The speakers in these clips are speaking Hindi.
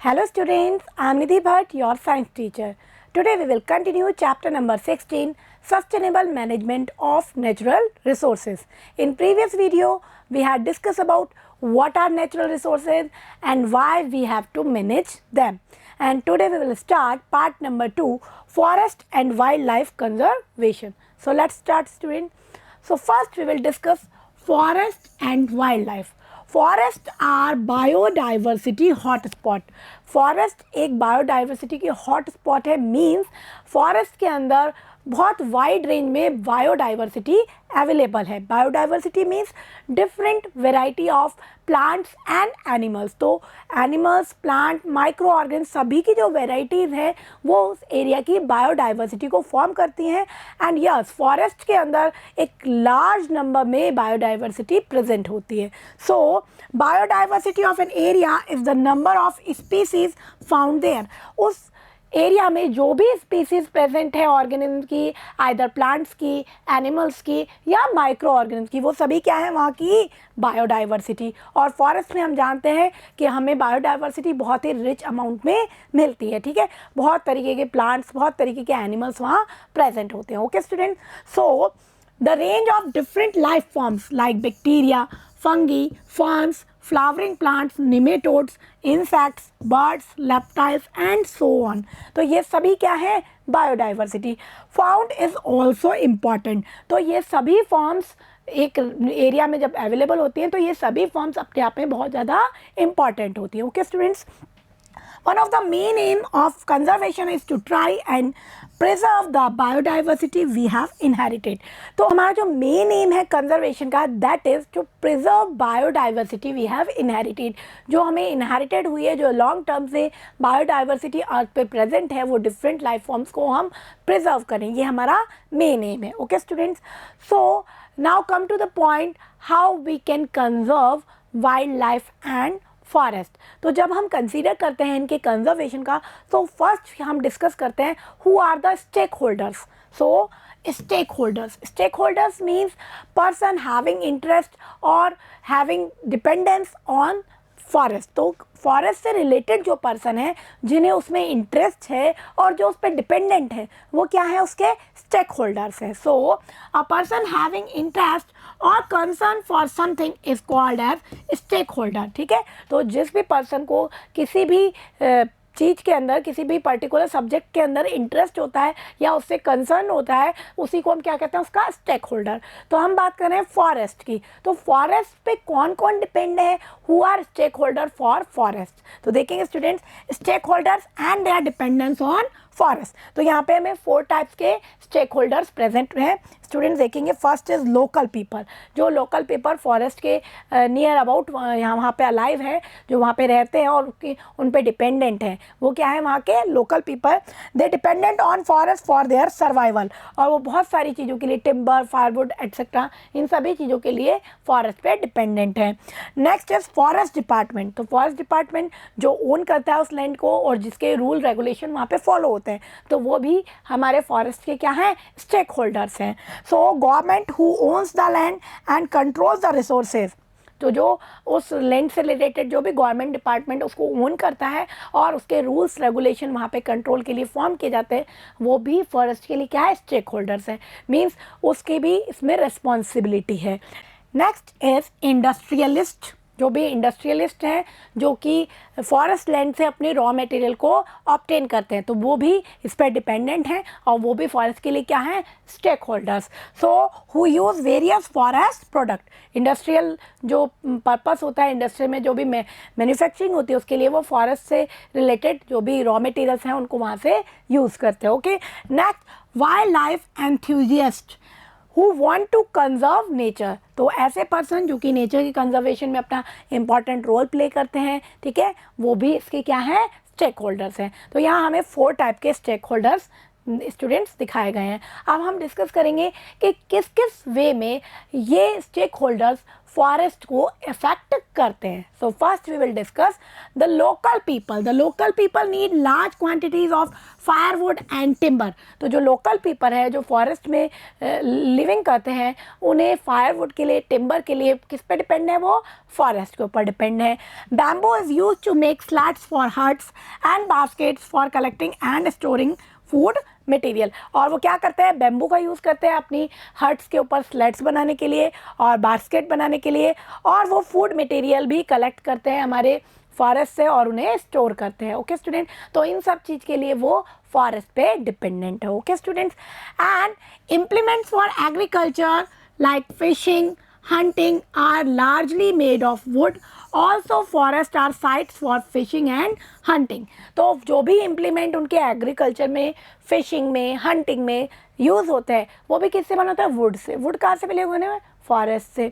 Hello students, I am Nidhi Bhatt, your science teacher. Today we will continue chapter number 16, Sustainable Management of Natural Resources. In previous video, we had discussed about what are natural resources and why we have to manage them. And today we will start part number 2, Forest and Wildlife Conservation. So let's start students. So first we will discuss forest and wildlife. Forest are biodiversity hotspot. Forest एक बायोडाइवर्सिटी की हॉटस्पॉट है. मीन्स फॉरेस्ट के अंदर बहुत वाइड रेंज में बायोडाइवर्सिटी अवेलेबल है. Biodiversity means different variety of plants and animals. तो एनिमल्स, प्लांट, माइक्रो ऑर्गेन्स सभी की जो वेराइटीज़ है वो उस एरिया की बायोडाइवर्सिटी को फॉर्म करती हैं. एंड यस, फॉरेस्ट के अंदर एक लार्ज नंबर में बायोडाइवर्सिटी प्रेजेंट होती है. So biodiversity of an area is the number of species found there. उस एरिया में जो भी स्पीसीज प्रेजेंट है ऑर्गेनिज्म की, आइदर प्लांट्स की, एनिमल्स की या माइक्रो ऑर्गेनिज्म की, वो सभी क्या है वहाँ की बायोडाइवर्सिटी. और फॉरेस्ट में हम जानते हैं कि हमें बायोडाइवर्सिटी बहुत ही रिच अमाउंट में मिलती है. ठीक है, बहुत तरीके के प्लांट्स, बहुत तरीके के एनिमल्स वहाँ प्रेजेंट होते हैं. Okay student, so the range of different life forms like bacteria, fungi, ferns, flowering plants, nematodes, insects, birds, reptiles and so on. तो ये सभी क्या है biodiversity. Found is also important. तो ये सभी फॉर्म्स एक एरिया में जब अवेलेबल होती हैं तो ये सभी फॉर्म्स अपने आप में बहुत ज़्यादा इम्पॉर्टेंट होती हैं. Okay students, one of the main aim of conservation is to try and preserve the biodiversity we have inherited. तो हमारा जो मेन एम है कंजर्वेशन का, that is to preserve biodiversity we have inherited. जो हमें इनहेरिटेड हुई है, जो लॉन्ग टर्म से बायोडाइवर्सिटी अर्थ पे प्रेजेंट है, वो डिफरेंट लाइफ फॉर्म्स को हम प्रिजर्व करें. ये हमारा मेन एम है. Okay students, so now come to the point how we can conserve wild life and forest. तो जब हम कंसीडर करते हैं इनके कंजर्वेशन का, तो फर्स्ट हम डिस्कस करते हैं who are the stake holders. So stake holders means person having interest और हैविंग डिपेंडेंस ऑन फॉरेस्ट. तो फॉरेस्ट से रिलेटेड जो पर्सन है, जिन्हें उसमें इंटरेस्ट है और जो उस पर डिपेंडेंट है, वो क्या है, उसके स्टेक होल्डर्स है. So a person having interest और concern for something is called as stakeholder. ठीक है, तो जिस भी पर्सन को किसी भी चीज़ के अंदर, किसी भी पर्टिकुलर सब्जेक्ट के अंदर इंटरेस्ट होता है या उससे कंसर्न होता है, उसी को हम क्या कहते हैं, उसका स्टेक होल्डर. तो हम बात कर रहे हैं फॉरेस्ट की. तो फॉरेस्ट पे कौन कौन डिपेंड है, who are stakeholder for forest. तो देखेंगे students, stakeholders and their dependence on forest. तो यहाँ पे हमें 4 टाइप्स के स्टेक होल्डर्स प्रेजेंट हैं. स्टूडेंट्स देखेंगे, फर्स्ट इज़ लोकल पीपल. जो लोकल पीपल फॉरेस्ट के नियर अबाउट यहाँ वहाँ पे अलाइव है, जो वहाँ पे रहते हैं और उन पे डिपेंडेंट हैं, वो क्या है, वहाँ के local people. They dependent on forest for their survival. और वो बहुत सारी चीज़ों के लिए, टिम्बर, फायरवुड एट्सेट्रा, इन सभी चीज़ों के लिए फॉरेस्ट पे डिपेंडेंट है. Next is forest department. तो फॉरेस्ट डिपार्टमेंट जो ओन करता है उस लैंड को और जिसके रूल रेगुलेशन वहाँ पे फॉलो होते हैं, तो वो भी हमारे फॉरेस्ट के क्या हैं, स्टेक होल्डर्स हैं. So government who owns the land and controls the resources. तो जो उस लैंड से रिलेटेड जो भी गवर्नमेंट डिपार्टमेंट उसको ओन करता है और उसके रूल्स रेगुलेशन वहाँ पे कंट्रोल के लिए फॉर्म किए जाते हैं, वो भी फॉरेस्ट के लिए क्या है, स्टेक होल्डर्स हैं. मीन्स उसकी भी इसमें रिस्पॉन्सिबिलिटी है. Next is industrialist. जो भी इंडस्ट्रियलिस्ट हैं, जो कि फॉरेस्ट लैंड से अपने रॉ मटेरियल को ऑब्टेन करते हैं, तो वो भी इस पर डिपेंडेंट हैं और वो भी फॉरेस्ट के लिए क्या हैं, stakeholders. So who use various forest product. Industrial जो पर्पस होता है, इंडस्ट्री में जो भी मैन्युफैक्चरिंग होती है, उसके लिए वो फॉरेस्ट से रिलेटेड जो भी रॉ मटेरियल्स हैं उनको वहाँ से यूज़ करते हैं. Okay, next wild life enthusiast who want to conserve nature. तो ऐसे पर्सन जो कि नेचर की कंजर्वेशन में अपना इंपॉर्टेंट रोल प्ले करते हैं, ठीक है, वो भी इसके क्या हैं, स्टेक होल्डर्स हैं. तो यहाँ हमें 4 टाइप के स्टेक होल्डर्स स्टूडेंट्स दिखाए गए हैं। अब हम डिस्कस करेंगे कि किस किस वे में ये स्टेक होल्डर्स फॉरेस्ट को इफेक्ट करते हैं। So first we will discuss the local people. The local people need large quantities of firewood and timber. तो जो लोकल पीपल है, जो फॉरेस्ट में लिविंग करते हैं, उन्हें फायरवुड के लिए, टिम्बर के लिए किस पे डिपेंड है? वो फॉरेस्ट के ऊपर डिपेंड है। Bamboo is use to make slats for huts and baskets for collecting and storing food material. और वो क्या करते हैं? बैम्बू का यूज़ करते हैं अपनी हट्स के ऊपर स्लेट्स बनाने के लिए और बास्केट बनाने के लिए, और वो फूड मटेरियल भी कलेक्ट करते हैं हमारे फॉरेस्ट से और उन्हें स्टोर करते हैं। ओके स्टूडेंट, तो इन सब चीज़ के लिए वो फॉरेस्ट पे डिपेंडेंट है। Okay students, and implements for agriculture like fishing, hunting are largely made of wood. Also forests are sites for fishing and hunting. तो जो भी इम्प्लीमेंट उनके एग्रीकल्चर में, फिशिंग में, हंटिंग में यूज़ होते हैं, वो भी किससे बना होता है? Would say. वुड कहाँ से मिले हुए हैं? फॉरेस्ट से।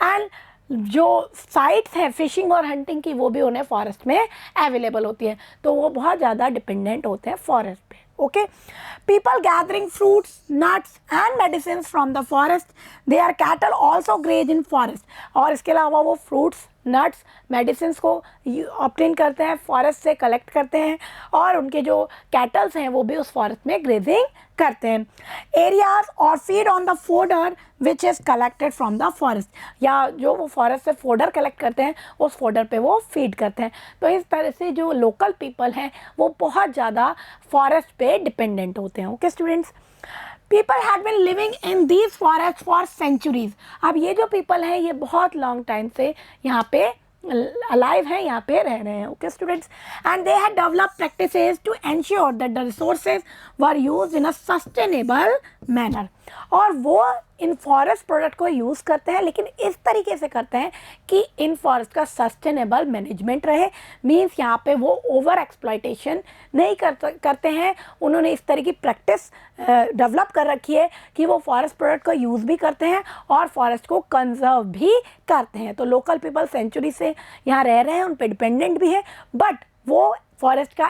एंड जो साइट्स हैं फिशिंग और हंटिंग की, वो भी उन्हें फॉरेस्ट में अवेलेबल होती है, तो वो बहुत ज़्यादा डिपेंडेंट होते हैं फॉरेस्ट पे। Okay, people gathering fruits, nuts and medicines from the forest. Their cattle also graze in forest. और इसके अलावा वो fruits, nuts, medicines को ऑब्टेन करते हैं, फॉरेस्ट से कलेक्ट करते हैं, और उनके जो कैटल्स हैं वो भी उस फॉरेस्ट में ग्रेजिंग करते हैं। एरियाज और feed on the fodder which is collected from the forest, या जो वो फॉरेस्ट से फोडर कलेक्ट करते हैं उस फोडर पे वो फीड करते हैं। तो इस तरह से जो लोकल पीपल हैं वो बहुत ज़्यादा फॉरेस्ट पे डिपेंडेंट होते हैं। Okay students, people had been living in these forest for centuries. अब ये जो पीपल हैं ये बहुत लॉन्ग टाइम से यहाँ पे अलाइव हैं, यहाँ पे रह रहे हैं। Okay students, and they had develop practices to ensure that the resources were used in a sustainable manner. और वो इन फॉरेस्ट प्रोडक्ट को यूज़ करते हैं, लेकिन इस तरीके से करते हैं कि इन फॉरेस्ट का सस्टेनेबल मैनेजमेंट रहे। मीन्स यहाँ पे वो ओवर एक्सप्लॉयटेशन नहीं करते हैं। उन्होंने इस तरह की प्रैक्टिस डेवलप कर रखी है कि वो फॉरेस्ट प्रोडक्ट का यूज़ भी करते हैं और फॉरेस्ट को कंजर्व भी करते हैं। तो लोकल पीपल सेंचुरी से यहाँ रह रहे हैं, उन पर डिपेंडेंट भी है, बट वो फॉरेस्ट का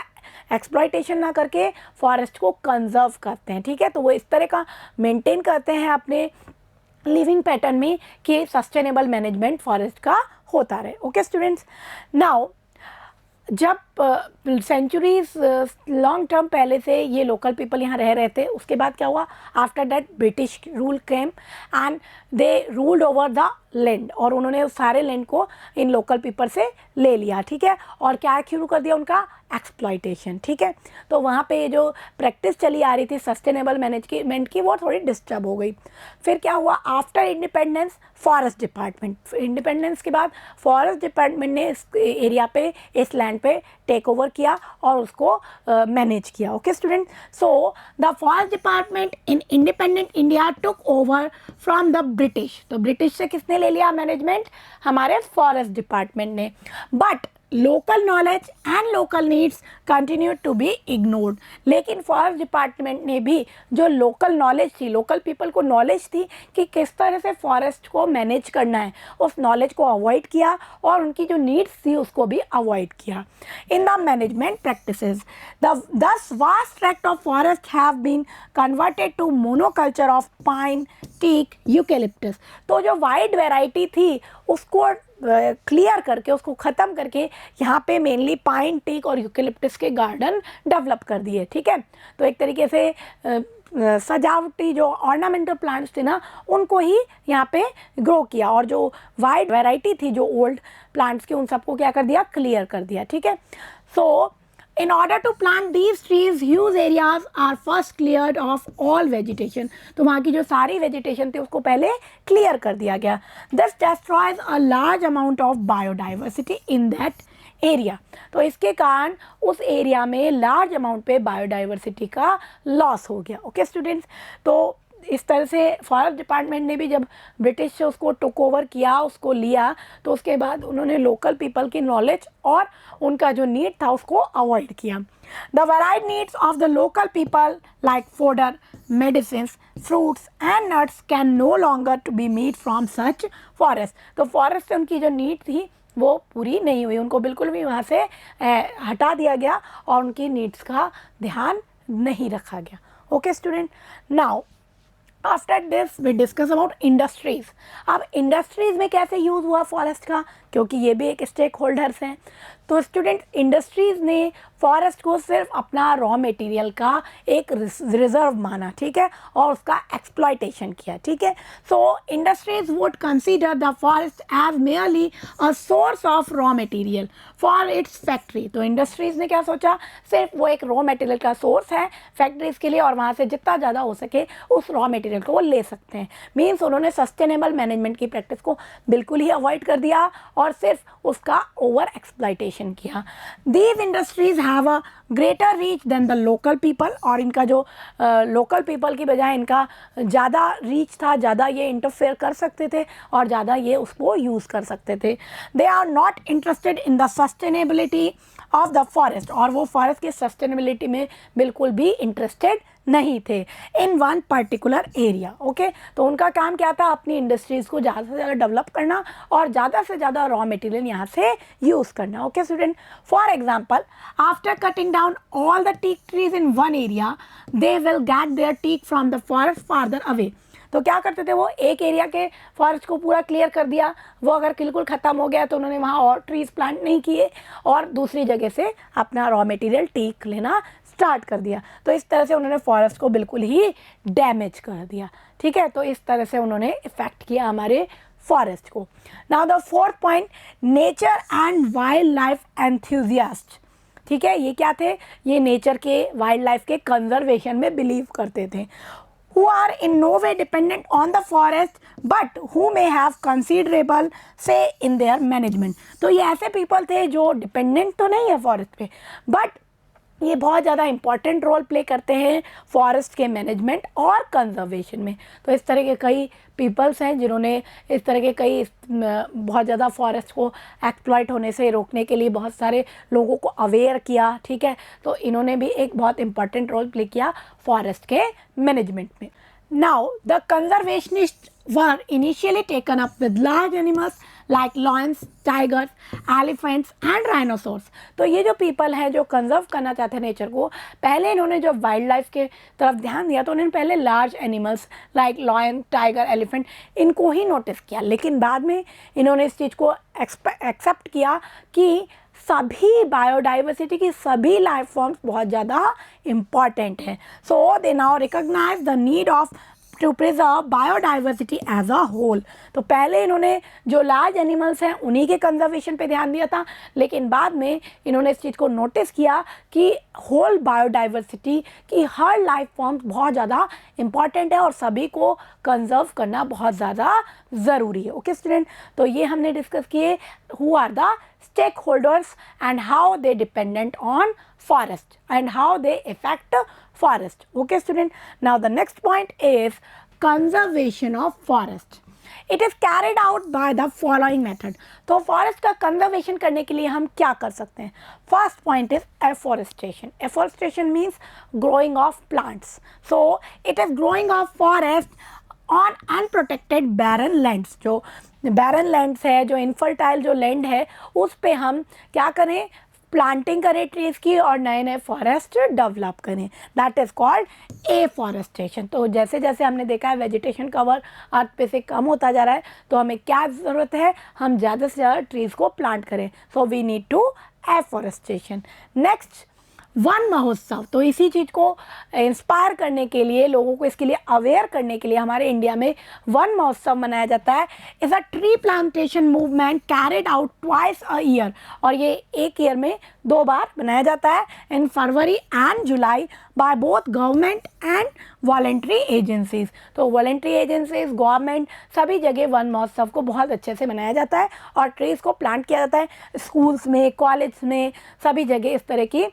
एक्सप्लॉयटेशन ना करके फॉरेस्ट को कंजर्व करते हैं। ठीक है, तो वो इस तरह का मेंटेन करते हैं अपने लिविंग पैटर्न में कि सस्टेनेबल मैनेजमेंट फॉरेस्ट का होता रहे। ओके स्टूडेंट्स, नाउ जब सेंचुरीज लॉन्ग टर्म पहले से ये लोकल पीपल यहाँ रह रहे थे, उसके बाद क्या हुआ? After that British rule came and they ruled over the land, और उन्होंने उस सारे लैंड को इन लोकल पीपल से ले लिया। ठीक है, और क्या शुरू कर दिया? उनका एक्सप्लॉयटेशन। ठीक है, तो वहाँ पे जो प्रैक्टिस चली आ रही थी सस्टेनेबल मैनेजमेंट की, वो थोड़ी डिस्टर्ब हो गई। फिर क्या हुआ? After independence forest department, independence के बाद फॉरेस्ट डिपार्टमेंट ने इस एरिया पे, इस लैंड पे टेक ओवर किया और उसको मैनेज किया। Okay student, so the forest department in independent India took over from the British. तो ब्रिटिश से किसने ले लिया मैनेजमेंट? हमारे फॉरेस्ट डिपार्टमेंट ने। But local knowledge and local needs continue to be ignored. लेकिन फॉरेस्ट डिपार्टमेंट ने भी जो लोकल नॉलेज थी, लोकल पीपल को नॉलेज थी कि किस तरह से फॉरेस्ट को मैनेज करना है, उस नॉलेज को अवॉइड किया और उनकी जो नीड्स थी उसको भी अवॉइड किया in the management practices. Thus vast tract of forest have been converted to monoculture of pine, teak, eucalyptus. तो जो वाइड वेराइटी थी उसको क्लियर करके, उसको ख़त्म करके यहाँ पे मेनली पाइन, टीक और यूकेलिप्टस के गार्डन डेवलप कर दिए। ठीक है, तो एक तरीके से सजावटी जो ऑर्नामेंटल प्लांट्स थे ना, उनको ही यहाँ पे ग्रो किया, और जो वाइड वैरायटी थी जो ओल्ड प्लांट्स की, उन सबको क्या कर दिया? क्लियर कर दिया। ठीक है, सो in order to plant these trees, huge areas are first cleared of all vegetation. तो वहाँ की जो सारी vegetation थी उसको पहले clear कर दिया गया. This destroys a large amount of biodiversity in that area. तो इसके कारण उस एरिया में लार्ज अमाउंट पे बायोडाइवर्सिटी का लॉस हो गया. ओके स्टूडेंट्स, तो इस तरह से फॉरेस्ट डिपार्टमेंट ने भी जब ब्रिटिश से उसको टुक ओवर किया, उसको लिया, तो उसके बाद उन्होंने लोकल पीपल की नॉलेज और उनका जो नीड था उसको अवॉइड किया. The varied needs of the local people like fodder, medicines, fruits and nuts can no longer to be meet from such forest. तो फॉरेस्ट से उनकी जो नीड थी वो पूरी नहीं हुई, उनको बिल्कुल भी वहाँ से हटा दिया गया और उनकी नीड्स का ध्यान नहीं रखा गया. Okay student, now after this we discuss about industries. अब इंडस्ट्रीज में कैसे यूज़ हुआ फॉरेस्ट का, क्योंकि ये भी एक स्टेक होल्डर्स हैं। तो स्टूडेंट, इंडस्ट्रीज़ ने फॉरेस्ट को सिर्फ अपना रॉ मटेरियल का एक रिजर्व माना, ठीक है, और उसका एक्सप्लॉयटेशन किया, ठीक है। So industries would consider the forest as merely a source of raw material for its factory. तो इंडस्ट्रीज़ ने क्या सोचा, सिर्फ वो एक रॉ मटेरियल का सोर्स है फैक्ट्रीज़ के लिए, और वहाँ से जितना ज़्यादा हो सके उस रॉ मटेरियल को वो ले सकते हैं। मीन्स उन्होंने सस्टेनेबल मैनेजमेंट की प्रैक्टिस को बिल्कुल ही अवॉइड कर दिया और सिर्फ उसका ओवर एक्सप्लॉयटेशन किया। These industries have a greater reach than the local people, और इनका जो लोकल पीपल की बजाय इनका ज़्यादा रीच था, ज़्यादा ये इंटरफेयर कर सकते थे और ज़्यादा ये उसको यूज़ कर सकते थे। They are not interested in the sustainability of the forest, और वो फॉरेस्ट की सस्टेनेबिलिटी में बिल्कुल भी इंटरेस्टेड नहीं थे in one particular area. Okay, तो उनका काम क्या था, अपनी इंडस्ट्रीज़ को ज़्यादा से ज़्यादा डेवलप करना और ज़्यादा से ज़्यादा रॉ मटेरियल यहाँ से यूज़ करना। Okay student, for example, after cutting down all the teak trees in one area they will get their teak from the forest farther away. तो क्या करते थे वो, एक एरिया के फॉरेस्ट को पूरा क्लियर कर दिया, वो अगर बिल्कुल ख़त्म हो गया तो उन्होंने वहाँ और ट्रीज़ प्लांट नहीं किए और दूसरी जगह से अपना रॉ मटेरियल टीक लेना स्टार्ट कर दिया। तो इस तरह से उन्होंने फॉरेस्ट को बिल्कुल ही डैमेज कर दिया, ठीक है। तो इस तरह से उन्होंने इफ़ेक्ट किया हमारे फॉरेस्ट को। Now the fourth point, nature and wild life enthusiast, ठीक है। ये क्या थे, ये नेचर के, वाइल्ड लाइफ के कंजर्वेशन में बिलीव करते थे। who are in no way dependent on the forest but who may have considerable say in their management। तो ये ऐसे पीपल थे जो डिपेंडेंट तो नहीं है फॉरेस्ट पे, बट ये बहुत ज़्यादा इंपॉर्टेंट रोल प्ले करते हैं फॉरेस्ट के मैनेजमेंट और कंजर्वेशन में। तो इस तरह के कई पीपल्स हैं जिन्होंने इस तरह के कई बहुत ज़्यादा फॉरेस्ट को एक्सप्लॉइट होने से रोकने के लिए बहुत सारे लोगों को अवेयर किया, ठीक है। तो इन्होंने भी एक बहुत इंपॉर्टेंट रोल प्ले किया फॉरेस्ट के मैनेजमेंट में। Now the conservationist were initially taken up with large animals like lions, tigers, elephants and rhinoceros. तो ये जो पीपल हैं जो कंजर्व करना चाहते हैं नेचर को, पहले इन्होंने जो वाइल्ड लाइफ के तरफ ध्यान दिया तो उन्होंने पहले large animals like lion, tiger, elephant इनको ही नोटिस किया, लेकिन बाद में इन्होंने इस चीज़ को एक्सेप्ट किया कि सभी बायोडाइवर्सिटी की सभी लाइफ फॉर्म्स बहुत ज़्यादा इम्पॉर्टेंट हैं। So they now recognise the need of to preserve biodiversity as a whole. तो पहले इन्होंने जो लार्ज एनिमल्स हैं उन्हीं के कंजर्वेशन पे ध्यान दिया था, लेकिन बाद में इन्होंने इस चीज़ को नोटिस किया कि होल बायोडाइवर्सिटी की हर लाइफ फॉर्म्स बहुत ज़्यादा इम्पॉर्टेंट है और सभी को कंजर्व करना बहुत ज़्यादा ज़रूरी है। ओके स्टूडेंट, तो ये हमने डिस्कस किए who are the stakeholders and how they dependent on forest and how they affect forest. Okay student, now the next point is conservation of forest. It is carried out by the following method. तो फॉरेस्ट का कंजर्वेशन करने के लिए हम क्या कर सकते हैं? First point is afforestation. Afforestation means growing of plants. So it is growing of forest on unprotected barren lands. जो बैरन लैंड्स है, जो इनफर्टाइल जो लैंड है, उस पे हम क्या करें, प्लांटिंग करें ट्रीज की और नए नए फॉरेस्ट डेवलप करें. That is called afforestation. तो जैसे जैसे हमने देखा है वेजिटेशन कवर अर्थ पे से कम होता जा रहा है, तो हमें क्या ज़रूरत है, हम ज़्यादा से ज़्यादा ट्रीज़ को प्लांट करें. So we need to afforestation. Next, Van Mahotsav. तो इसी चीज़ को इंस्पायर करने के लिए, लोगों को इसके लिए अवेयर करने के लिए हमारे इंडिया में वन महोत्सव मनाया जाता है. Is a tree plantation movement carried out twice a year. और ये एक ईयर में 2 बार मनाया जाता है, in February and July, by both government and voluntary agencies. तो वॉलेंट्री एजेंसीज, गवर्नमेंट, सभी जगह वन महोत्सव को बहुत अच्छे से मनाया जाता है और ट्रीज़ को प्लांट किया जाता है. स्कूल्स में, कॉलेज में, सभी जगह इस तरह की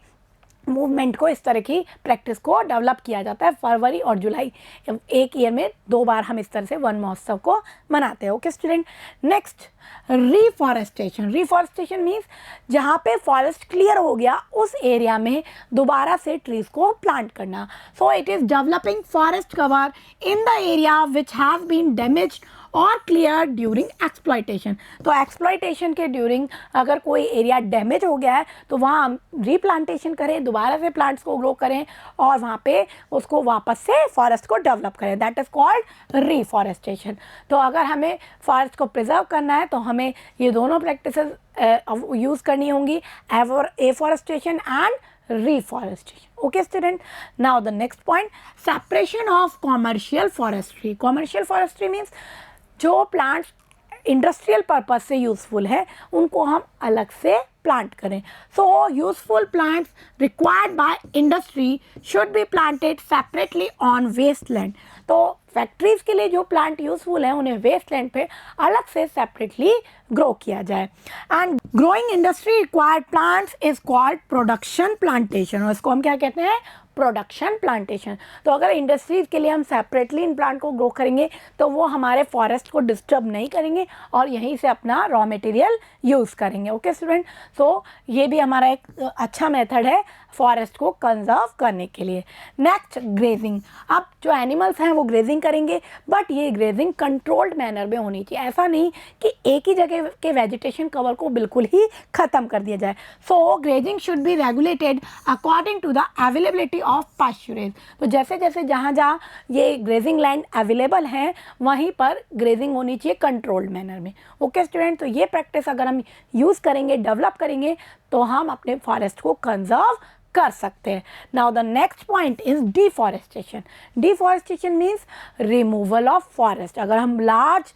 मूवमेंट को, इस तरह की प्रैक्टिस को डेवलप किया जाता है. फरवरी और जुलाई, एक ईयर में 2 बार हम इस तरह से वन महोत्सव को मनाते हैं. Okay student. Next, reforestation. Reforestation means जहाँ पे फॉरेस्ट क्लियर हो गया उस एरिया में दोबारा से ट्रीज़ को प्लांट करना. So it is developing forest cover in the area which has been damaged और क्लियर ड्यूरिंग एक्सप्लॉयटेशन। तो एक्सप्लॉयटेशन के ड्यूरिंग अगर कोई एरिया डैमेज हो गया है तो वहाँ हम रीप्लांटेशन करें, दोबारा से प्लांट्स को ग्रो करें और वहाँ पे उसको वापस से फॉरेस्ट को डेवलप करें, दैट इज़ कॉल्ड रीफॉरेस्टेशन। तो अगर हमें फॉरेस्ट को प्रिजर्व करना है तो हमें ये दोनों प्रैक्टिसेस यूज़ करनी होंगी, afforestation and reforestation. Okay student, now the next point, separation of commercial forestry. Commercial forestry means जो plants इंडस्ट्रियल पर्पज से यूज़फुल है उनको हम अलग से प्लांट करें। So useful plants required by industry should be planted separately on waste land. तो फैक्ट्रीज के लिए जो प्लांट यूजफुल है उन्हें वेस्ट लैंड पे अलग से सेपरेटली ग्रो किया जाए। And growing industry required plants is called production plantation, और इसको हम क्या कहते हैं, प्रोडक्शन प्लांटेशन। तो अगर इंडस्ट्रीज़ के लिए हम सेपरेटली इन प्लांट को ग्रो करेंगे तो वो हमारे फॉरेस्ट को डिस्टर्ब नहीं करेंगे और यहीं से अपना रॉ मटेरियल यूज़ करेंगे। ओके स्टूडेंट, सो ये भी हमारा एक अच्छा मेथड है फॉरेस्ट को कंजर्व करने के लिए। Next, grazing. अब जो एनिमल्स हैं वो ग्रेजिंग करेंगे, बट ये ग्रेजिंग कंट्रोल्ड मैनर में होनी चाहिए। ऐसा नहीं कि एक ही जगह के वेजिटेशन कवर को बिल्कुल ही ख़त्म कर दिया जाए। So grazing should be regulated according to the availability of pasturage. तो जैसे जैसे जहाँ जहाँ ये ग्रेजिंग लैंड अवेलेबल हैं वहीं पर ग्रेजिंग होनी चाहिए कंट्रोल्ड मैनर में। ओके स्टूडेंट, तो ये प्रैक्टिस अगर हम यूज़ करेंगे, डेवलप करेंगे तो हम अपने फॉरेस्ट को कंजर्व कर सकते हैं। Now the next point is deforestation. Deforestation means removal of forest. अगर हम लार्ज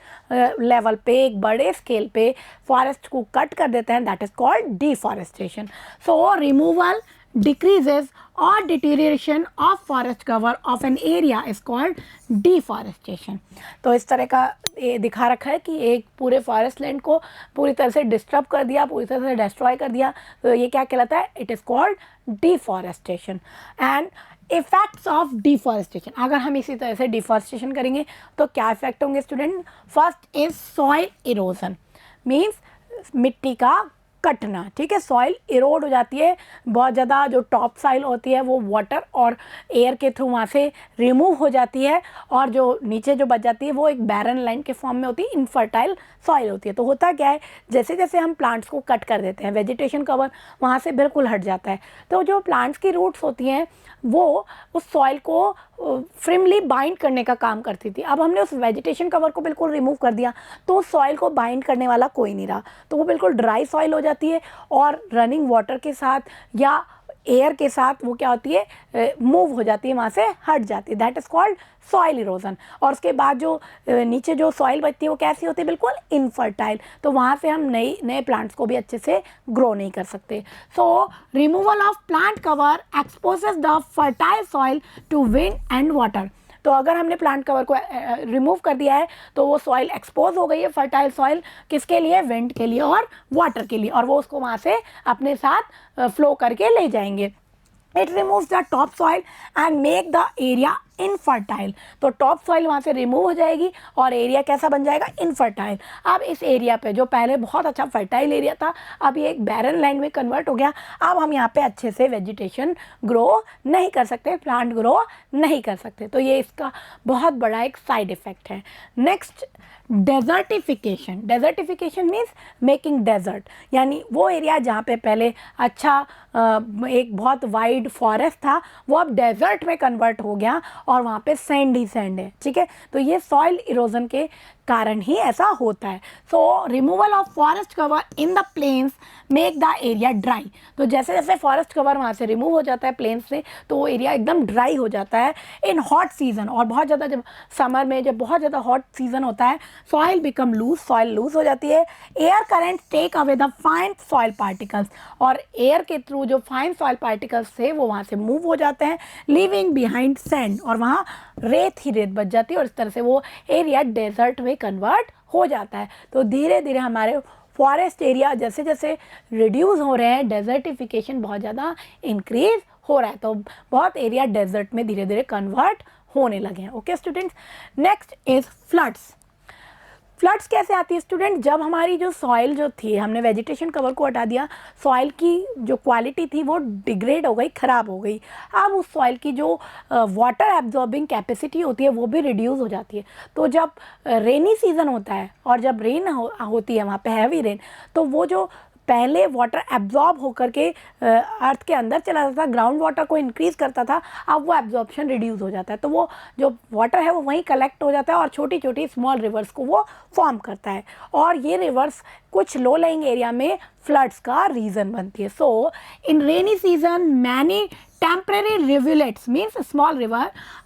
लेवल पे, एक बड़े स्केल पे फॉरेस्ट को कट कर देते हैं, that is called deforestation. So removal decreases or deterioration of forest cover of an area is called deforestation। तो इस तरह का ये दिखा रखा है कि एक पूरे फॉरेस्ट लैंड को पूरी तरह से डिस्टर्ब कर दिया, पूरी तरह से डिस्ट्रॉय कर दिया, तो ये क्या कहलाता है, it is called deforestation. And effects of deforestation, अगर हम इसी तरह से डिफॉरेस्टेशन करेंगे तो क्या इफेक्ट होंगे student. First is soil erosion, means मिट्टी का कटना, ठीक है। सॉइल इरोड हो जाती है, बहुत ज़्यादा जो टॉप सॉइल होती है वो वाटर और एयर के थ्रू वहाँ से रिमूव हो जाती है और जो नीचे जो बच जाती है वो एक बैरन लैंड के फॉर्म में होती है, इनफर्टाइल सॉइल होती है। तो होता क्या है, जैसे जैसे हम प्लांट्स को कट कर देते हैं वेजिटेशन कवर वहाँ से बिल्कुल हट जाता है, तो जो प्लांट्स की रूट्स होती हैं वो उस सॉइल को फ्रिमली बाइंड करने का काम करती थी। अब हमने उस वेजिटेशन कवर को बिल्कुल रिमूव कर दिया तो उस सॉइल को बाइंड करने वाला कोई नहीं रहा, तो वो बिल्कुल ड्राई सॉइल हो जाती है और रनिंग वाटर के साथ या एयर के साथ वो क्या होती है, मूव हो जाती है, वहाँ से हट जाती है, that is called soil erosion. और उसके बाद जो नीचे जो सॉइल बचती है वो कैसी होती है, बिल्कुल इनफर्टाइल, तो वहाँ से हम नए प्लांट्स को भी अच्छे से ग्रो नहीं कर सकते। So removal of plant cover exposes the fertile soil to wind and water. तो अगर हमने प्लांट कवर को रिमूव कर दिया है तो वो सॉइल एक्सपोज हो गई है, फर्टाइल सॉइल, किसके लिए, विंड के लिए और वाटर के लिए, और वो उसको वहाँ से अपने साथ फ्लो करके ले जाएंगे। It removes the top soil and make the area infertile. तो टॉप सॉइल वहाँ से रिमूव हो जाएगी और एरिया कैसा बन जाएगा, इनफर्टाइल। अब इस एरिया पे जो पहले बहुत अच्छा फर्टाइल एरिया था अब ये एक बैरन लैंड में कन्वर्ट हो गया। अब हम यहाँ पे अच्छे से वेजिटेशन ग्रो नहीं कर सकते, प्लांट ग्रो नहीं कर सकते, तो ये इसका बहुत बड़ा एक साइड इफ़ेक्ट है। Next, desertification. Desertification means making desert, यानी वो एरिया जहाँ पे पहले अच्छा एक बहुत वाइड फॉरेस्ट था वो अब डेजर्ट में कन्वर्ट हो गया और वहाँ पे सैंड ही सैंड है, ठीक है। तो ये सॉइल इरोजन के कारण ही ऐसा होता है। So removal of forest cover in the plains make the area dry. तो जैसे जैसे फॉरेस्ट कवर वहाँ से रिमूव हो जाता है प्लेन्स से तो वो एरिया एकदम ड्राई हो जाता है इन हॉट सीजन। और बहुत ज़्यादा जब समर में जब बहुत ज़्यादा हॉट सीजन होता है soil become loose, soil loose हो जाती है। Air current take away the fine soil particles, और एयर के थ्रू जो फाइन सॉइल पार्टिकल्स थे वो वहाँ से मूव हो जाते हैं, लीविंग बिहाइंड सैंड, और वहाँ रेत ही रेत बच जाती है और इस तरह से वो एरिया डेजर्ट में कन्वर्ट हो जाता है। तो धीरे धीरे हमारे फॉरेस्ट एरिया जैसे जैसे रिड्यूस हो रहे हैं, डेजर्टिफिकेशन बहुत ज़्यादा इंक्रीज हो रहा है, तो बहुत एरिया डेजर्ट में धीरे धीरे कन्वर्ट होने लगे हैं। Okay students, next is floods. Floods कैसे आती है स्टूडेंट? जब हमारी जो सॉइल जो थी, हमने वेजिटेशन कवर को हटा दिया, सॉइल की जो क्वालिटी थी वो डिग्रेड हो गई, ख़राब हो गई। अब उस सॉइल की जो वाटर एब्जॉर्बिंग कैपेसिटी होती है वो भी रिड्यूस हो जाती है। तो जब रेनी सीज़न होता है और जब रेन होती है, वहाँ पे हैवी रेन, तो वो जो पहले वाटर एब्जॉर्ब होकर के अर्थ के अंदर चला जाता था, ग्राउंड वाटर को इंक्रीज़ करता था, अब वो एब्जॉर्प्शन रिड्यूस हो जाता है। तो वो जो वाटर है वो वहीं कलेक्ट हो जाता है और छोटी छोटी स्मॉल रिवर्स को वो फॉर्म करता है, और ये रिवर्स कुछ लो लाइंग एरिया में फ्लड्स का रीज़न बनती है। So in rainy season many temporary rivulets, means small river,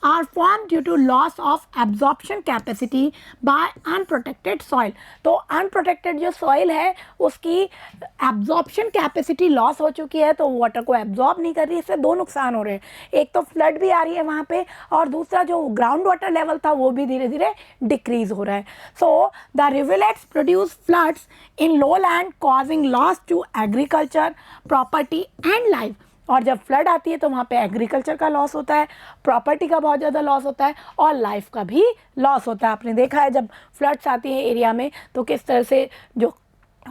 are formed due to loss of absorption capacity by unprotected soil. तो unprotected जो soil है उसकी absorption capacity loss हो चुकी है, तो water को absorb नहीं कर रही है। इससे दो नुकसान हो रहे हैं, एक तो flood भी आ रही है वहाँ पे, और दूसरा जो ground water level था वो भी धीरे धीरे decrease हो रहा है। So the rivulets produce floods in lowland causing loss to agriculture, property and life. और जब फ्लड आती है तो वहाँ पे एग्रीकल्चर का लॉस होता है, प्रॉपर्टी का बहुत ज़्यादा लॉस होता है, और लाइफ का भी लॉस होता है। आपने देखा है जब फ्लड्स आती हैं एरिया में तो किस तरह से जो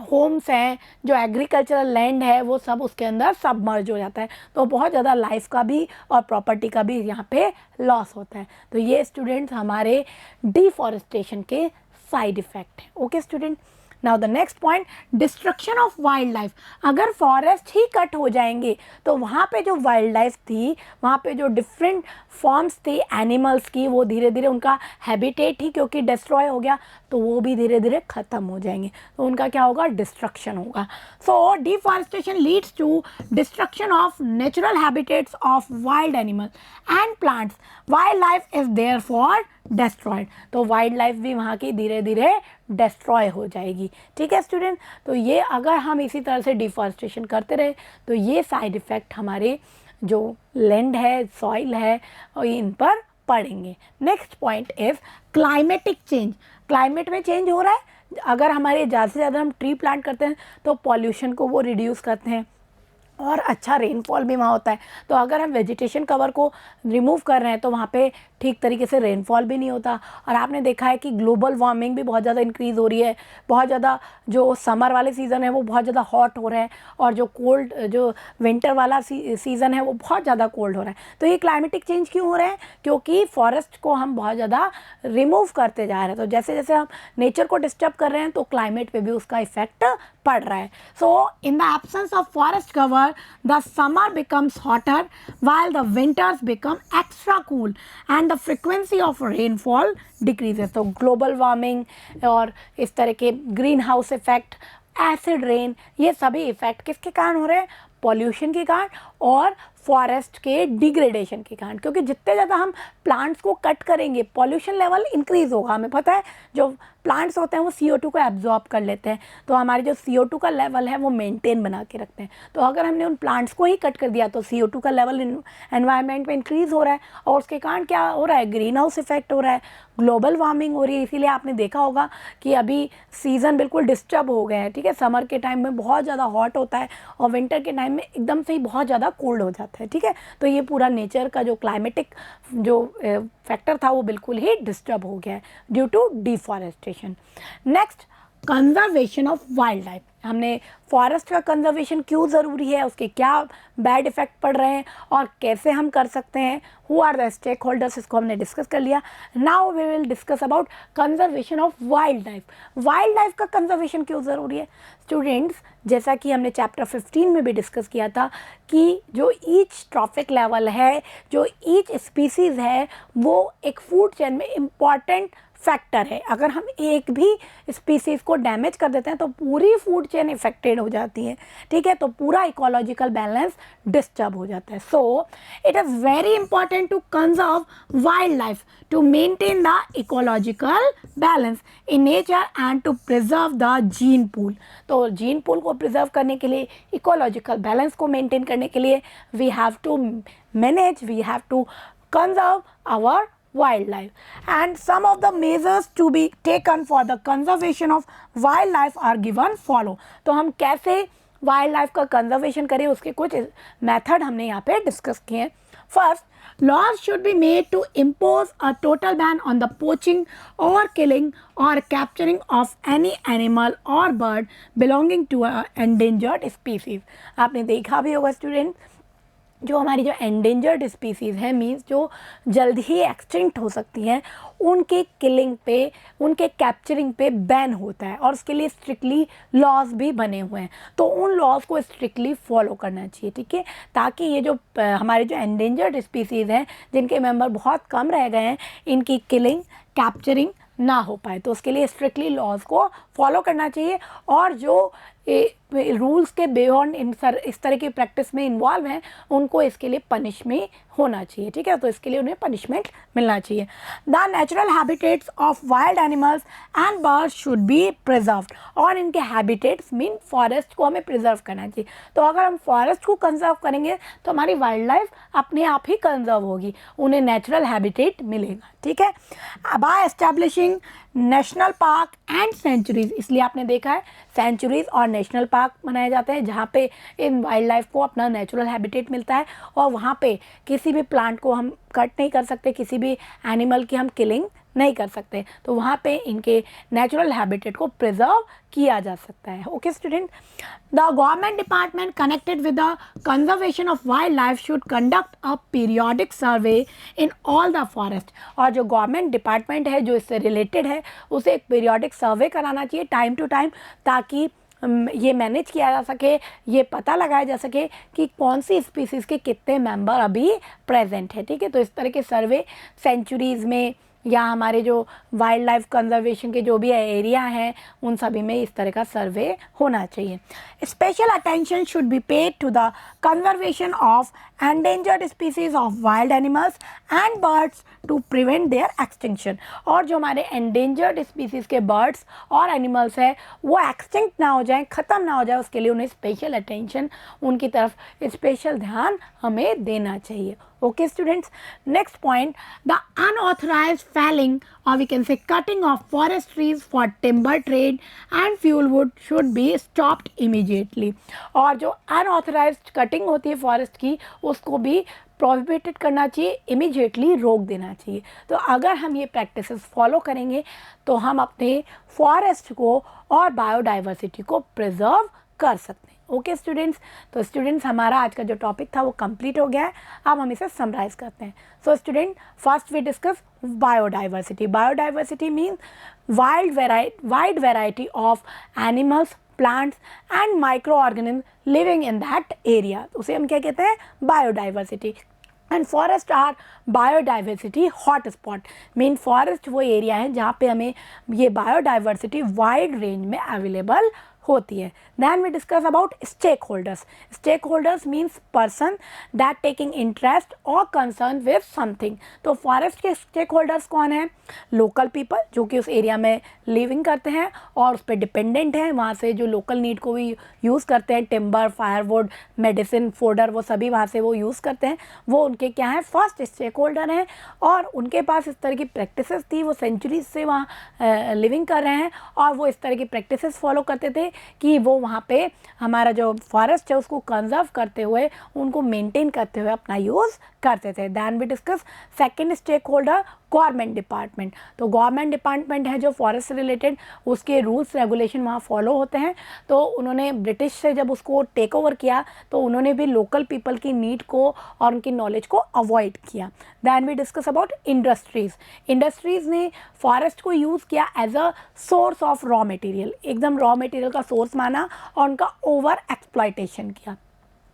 होम्स हैं, जो एग्रीकल्चरल लैंड है, वो सब उसके अंदर सबमर्ज हो जाता है। तो बहुत ज़्यादा लाइफ का भी और प्रॉपर्टी का भी यहाँ पे लॉस होता है। तो ये स्टूडेंट्स हमारे डिफॉरेस्टेशन के साइड इफ़ेक्ट हैं। Okay student, now the next point, destruction of wild life. अगर फॉरेस्ट ही कट हो जाएंगे तो वहाँ पे जो वाइल्ड लाइफ थी, वहाँ पे जो डिफरेंट फॉर्म्स थी एनिमल्स की, वो धीरे धीरे उनका हैबिटेट ही क्योंकि डिस्ट्रॉय हो गया तो वो भी धीरे धीरे ख़त्म हो जाएंगे, तो उनका क्या होगा, डिस्ट्रक्शन होगा। So deforestation leads to destruction of natural habitats of wild animal and plants, wild life is therefore destroyed. तो वाइल्ड लाइफ भी वहाँ की धीरे धीरे डिस्ट्रॉय हो जाएगी। ठीक है स्टूडेंट, तो ये अगर हम इसी तरह से डिफॉरेस्टेशन करते रहे तो ये साइड इफ़ेक्ट हमारे जो लैंड है, सॉइल है, और इन पर पड़ेंगे। Next point is climatic change. Climate में चेंज हो रहा है, अगर हमारे ज़्यादा से ज़्यादा हम ट्री प्लांट करते हैं तो पॉल्यूशन को वो रिड्यूस करते हैं और अच्छा रेनफॉल भी वहाँ होता है। तो अगर हम वेजिटेशन कवर को रिमूव कर रहे हैं तो वहाँ पे ठीक तरीके से रेनफॉल भी नहीं होता। और आपने देखा है कि ग्लोबल वार्मिंग भी बहुत ज़्यादा इंक्रीज़ हो रही है, बहुत ज़्यादा जो समर वाले सीज़न है वो बहुत ज़्यादा हॉट हो रहे हैं, और जो कोल्ड जो विंटर वाला सीज़न है वो बहुत ज़्यादा कोल्ड हो रहा है। तो ये क्लाइमेटिक चेंज क्यों हो रहे हैं? क्योंकि फॉरेस्ट को हम बहुत ज़्यादा रिमूव करते जा रहे हैं। तो जैसे जैसे हम नेचर को डिस्टर्ब कर रहे हैं तो क्लाइमेट पे भी उसका इफेक्ट पड़ रहा है। So in the absence of forest cover the summer becomes hotter while the winters become extra cool and the frequency of rainfall decreases. तो ग्लोबल वार्मिंग और इस तरह के green house effect, acid rain, ये सभी इफेक्ट किसके कारण हो रहे हैं? पॉल्यूशन के कारण और फॉरेस्ट के डिग्रेडेशन के कारण। क्योंकि जितने ज़्यादा हम प्लांट्स को कट करेंगे पॉल्यूशन लेवल इंक्रीज़ होगा। हमें पता है जो प्लांट्स होते हैं वो CO2 को एब्जॉर्ब कर लेते हैं, तो हमारे जो CO2 का लेवल है वो मेंटेन बना के रखते हैं। तो अगर हमने उन प्लांट्स को ही कट कर दिया तो CO2 का लेवल एनवायरनमेंट में इंक्रीज़ हो रहा है, और उसके कारण क्या हो रहा है? ग्रीन हाउस इफेक्ट हो रहा है, ग्लोबल वार्मिंग हो रही है। इसीलिए आपने देखा होगा कि अभी सीज़न बिल्कुल डिस्टर्ब हो गए हैं। ठीक है, समर के टाइम में बहुत ज़्यादा हॉट होता है और विंटर के टाइम में एकदम से ही बहुत ज़्यादा कोल्ड हो जाता है। ठीक है, तो ये पूरा नेचर का जो क्लाइमेटिक जो फैक्टर था वो बिल्कुल ही डिस्टर्ब हो गया है due to deforestation. Next, conservation of wild life. हमने फॉरेस्ट का कंजर्वेशन क्यों ज़रूरी है, उसके क्या बैड इफ़ेक्ट पड़ रहे हैं और कैसे हम कर सकते हैं, who are the stake holders, इसको हमने डिस्कस कर लिया। Now we will discuss about conservation of wild life. Wild life का कंजर्वेशन क्यों ज़रूरी है स्टूडेंट्स? जैसा कि हमने चैप्टर 15 में भी डिस्कस किया था कि जो ईच ट्रॉफिक लेवल है, जो ईच स्पीसीज़ है, वो एक फूड चेन में इम्पॉर्टेंट फैक्टर है। अगर हम एक भी स्पीसीज़ को डैमेज कर देते हैं तो पूरी फूड चेन इफेक्टेड हो जाती है। ठीक है, तो पूरा इकोलॉजिकल बैलेंस डिस्टर्ब हो जाता है। So it is very important to conserve wild life to maintain the ecological balance in nature and to preserve the gene pool. तो जीन पूल को प्रिजर्व करने के लिए, इकोलॉजिकल बैलेंस को मेंटेन करने के लिए we have to manage, we have to conserve our wildlife, and some of the measures to be taken for the conservation of wildlife are given follow. तो हम कैसे वाइल्ड लाइफ का कंजर्वेशन करें उसके कुछ मेथड हमने यहाँ पे डिस्कस किए हैं। First, laws should be made to impose a total ban on the poaching or killing or capturing of any animal or bird belonging to a endangered species। आपने देखा भी होगा स्टूडेंट, जो हमारी जो एंडेंजर्ड स्पीसीज़ हैं, मीन्स जो जल्द ही एक्सटिंक्ट हो सकती हैं, उनके किलिंग पे, उनके कैप्चरिंग पे बैन होता है और उसके लिए स्ट्रिक्टली लॉज भी बने हुए हैं। तो उन लॉज को स्ट्रिक्टली फॉलो करना चाहिए, ठीक है, ताकि ये जो हमारे जो एंडेंजर्ड स्पीसीज़ हैं जिनके मेंबर बहुत कम रह गए हैं, इनकी किलिंग कैप्चरिंग ना हो पाए। तो उसके लिए स्ट्रिक्टली लॉज को फॉलो करना चाहिए और जो रूल्स के बियॉन्ड इस तरह की प्रैक्टिस में इन्वॉल्व हैं उनको इसके लिए पनिशमेंट होना चाहिए, ठीक है, तो इसके लिए उन्हें पनिशमेंट मिलना चाहिए। The natural habitats of wild animals and birds should be preserved, और इनके हैबिटेट्स मीन फॉरेस्ट को हमें प्रिजर्व करना चाहिए। तो अगर हम फॉरेस्ट को कंजर्व करेंगे तो हमारी वाइल्ड लाइफ अपने आप ही कंजर्व होगी, उन्हें नेचुरल हैबिटेट मिलेगा, ठीक है। By establishing national park and sanctuaries, इसलिए आपने देखा है सेंचुरीज और नेशनल पार्क बनाए जाते हैं जहाँ पे इन वाइल्ड लाइफ को अपना नेचुरल हैबिटेट मिलता है और वहाँ पे किसी भी प्लांट को हम कट नहीं कर सकते, किसी भी एनिमल की हम किलिंग नहीं कर सकते, तो वहाँ पे इनके नेचुरल हैबिटेट को प्रिजर्व किया जा सकता है। Okay student, the government department connected with the conservation of wild life should conduct a periodic survey in all the forest, और जो गवर्नमेंट डिपार्टमेंट है जो इससे रिलेटेड है उसे एक पीरियोडिक सर्वे कराना चाहिए टाइम टू टाइम, ताकि ये मैनेज किया जा सके, ये पता लगाया जा सके कि कौन सी स्पीसीज़ के कितने मेंबर अभी प्रेजेंट है, ठीक है। तो इस तरह के सर्वे सेंचुरीज़ में या हमारे जो वाइल्ड लाइफ कंजर्वेशन के जो भी एरिया हैं उन सभी में इस तरह का सर्वे होना चाहिए। Special attention should be paid to the conservation of endangered species of wild animals and birds to prevent their extinction, और जो हमारे एंडेंजर्ड स्पीसीज़ के बर्ड्स और एनिमल्स हैं वो एक्सटिंक्ट ना हो जाएं, ख़त्म ना हो जाए, उसके लिए उन्हें स्पेशल अटेंशन, उनकी तरफ स्पेशल ध्यान हमें देना चाहिए। Okay students, next point, the unauthorized felling or we can say cutting of forest trees for timber trade and fuel wood should be stopped immediately, और जो unauthorized cutting होती है फॉरेस्ट की उसको भी प्रोहिबिटेड करना चाहिए, इमीडिएटली रोक देना चाहिए। तो अगर हम ये प्रैक्टिसेस फॉलो करेंगे तो हम अपने फॉरेस्ट को और बायोडाइवर्सिटी को प्रिजर्व कर सकते हैं। ओके स्टूडेंट्स, तो स्टूडेंट्स हमारा आज का जो टॉपिक था वो कंप्लीट हो गया है, अब हम इसे समराइज करते हैं। So student, first we discuss biodiversity. Biodiversity means wide variety of animals, plants and micro organism living in that area, उसे हम क्या कहते हैं, biodiversity. And forest are biodiversity hot spot, mean forest वो एरिया है जहाँ पे हमें ये बायोडाइवर्सिटी वाइड रेंज में अवेलेबल होती है। Then we discuss about stake holders. Stake holders means person that taking interest और कंसर्न विद समथिंग। तो फॉरेस्ट के स्टेक होल्डर्स कौन है, लोकल पीपल जो कि उस एरिया में लिविंग करते हैं और उस पर डिपेंडेंट हैं, वहाँ से जो लोकल नीड को भी यूज़ करते हैं, टिम्बर, फायरवुड, मेडिसिन, फोडर, वो सभी वहाँ से वो यूज़ करते हैं, वो उनके क्या हैं, फर्स्ट स्टेक होल्डर हैं। और उनके पास इस तरह की प्रैक्टिसेस थी, वो सेंचुरीज से वहाँ लिविंग कर रहे हैं और वो इस तरह की प्रैक्टिसेस फॉलो करते थे कि वो वहाँ पे हमारा जो फॉरेस्ट है उसको कंजर्व करते हुए, उनको मेंटेन करते हुए अपना यूज़ करते थे। Then we discuss second stake holder, government department. तो गवर्नमेंट डिपार्टमेंट है जो फॉरेस्ट से रिलेटेड, उसके रूल्स रेगुलेशन वहाँ फॉलो होते हैं। तो उन्होंने ब्रिटिश से जब उसको टेक ओवर किया तो उन्होंने भी लोकल पीपल की नीड को और उनकी नॉलेज को अवॉइड किया। Then we discuss about industries. Industries ने फॉरेस्ट को यूज़ किया as a source of raw material, एकदम रॉ मटेरियल का सोर्स माना और उनका ओवर एक्सप्लॉयटेशन किया।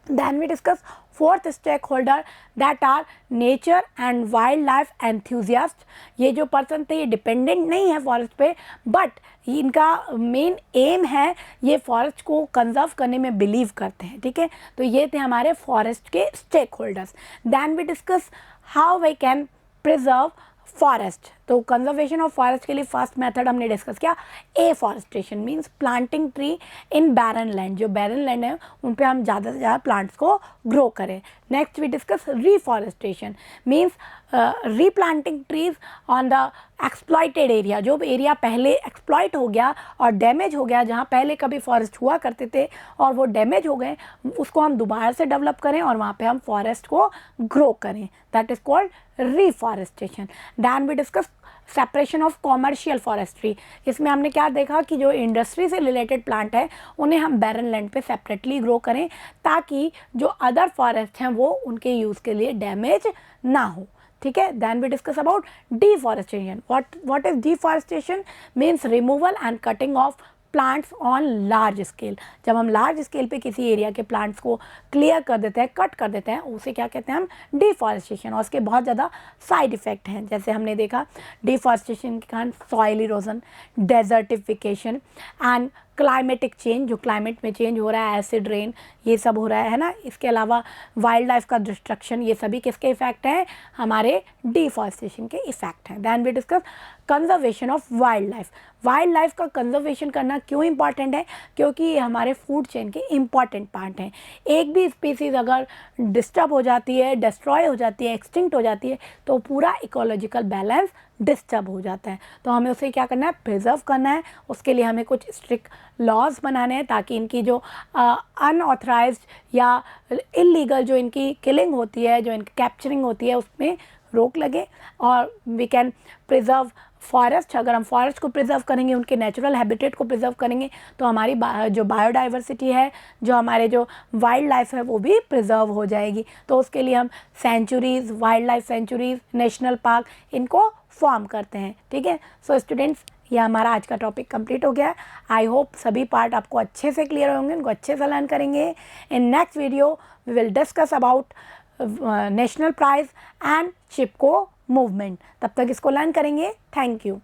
Then we discuss fourth stakeholder that are nature and wildlife enthusiast। ये जो पर्सन थे ये डिपेंडेंट नहीं है फॉरेस्ट पे, बट इनका मेन एम है, ये फॉरेस्ट को कंजर्व करने में बिलीव करते हैं, ठीक है। तो ये थे हमारे फॉरेस्ट के stake holders. Then we discuss how we can preserve forest. तो कंजर्वेशन ऑफ फॉरेस्ट के लिए फर्स्ट मेथड हमने डिस्कस किया afforestation, means planting tree in barren land, जो बैरन लैंड है उन पे हम ज़्यादा से ज़्यादा प्लांट्स को ग्रो करें। Next we discuss reforestation, means replanting trees on the exploited area, जो एरिया पहले एक्सप्लॉइट हो गया और डैमेज हो गया, जहाँ पहले कभी फॉरेस्ट हुआ करते थे और वो डैमेज हो गए, उसको हम दोबारा से डेवलप करें और वहाँ पे हम फॉरेस्ट को ग्रो करें, that is called reforestation. Then we discuss separation of commercial forestry, इसमें हमने क्या देखा कि जो इंडस्ट्री से रिलेटेड प्लांट है उन्हें हम बैरन लैंड पे सेपरेटली ग्रो करें ताकि जो अदर फॉरेस्ट हैं वो उनके यूज़ के लिए डैमेज ना हो, ठीक है। Then we discuss about deforestation. What is deforestation? Means removal and cutting of plants on large scale. जब हम लार्ज स्केल पे किसी एरिया के प्लांट्स को क्लियर कर देते हैं, कट कर देते हैं, उसे क्या कहते हैं हम? डिफॉरेस्टेशन। और उसके बहुत ज़्यादा साइड इफ़ेक्ट हैं, जैसे हमने देखा डिफॉरेस्टेशन के कारण soil erosion, desertification and climatic change, जो क्लाइमेट में चेंज हो रहा है, एसिड रेन, ये सब हो रहा है ना। इसके अलावा वाइल्ड लाइफ का डिस्ट्रक्शन, ये सभी किसके इफेक्ट हैं? हमारे डिफॉरेस्टेशन के इफेक्ट हैं। Then we discuss conservation of wild life. Wild life का कंजर्वेशन करना क्यों इंपॉर्टेंट है? क्योंकि ये हमारे फूड चेन के इम्पॉर्टेंट पार्ट हैं। एक भी स्पीसीज़ अगर डिस्टर्ब हो जाती है, डिस्ट्रॉय हो जाती है, एक्सटिंक्ट हो जाती है, तो पूरा इकोलॉजिकल बैलेंस डिस्टर्ब हो जाता है। तो हमें उसे क्या करना है? प्रिजर्व करना है। उसके लिए हमें कुछ स्ट्रिक्ट लॉज बनाने हैं ताकि इनकी जो अनऑथराइज्ड या इलीगल जो इनकी किलिंग होती है, जो इनकी कैप्चरिंग होती है, उसमें रोक लगे और वी कैन प्रिजर्व फॉरेस्ट। अगर हम फॉरेस्ट को प्रिजर्व करेंगे, उनके नेचुरल हैबिटेट को प्रिजर्व करेंगे, तो हमारी जो बायोडाइवर्सिटी है, जो हमारे जो वाइल्ड लाइफ है, वो भी प्रिजर्व हो जाएगी। तो उसके लिए हम centuries, wild life centuries, national park, इनको फॉर्म करते हैं, ठीक है। सो स्टूडेंट्स, ये हमारा आज का टॉपिक कंप्लीट हो गया है। आई होप सभी पार्ट आपको अच्छे से क्लियर होंगे, उनको अच्छे से लर्न करेंगे। In next video we will discuss about national prize and Chipko movement. तब तक इसको लर्न करेंगे। Thank you.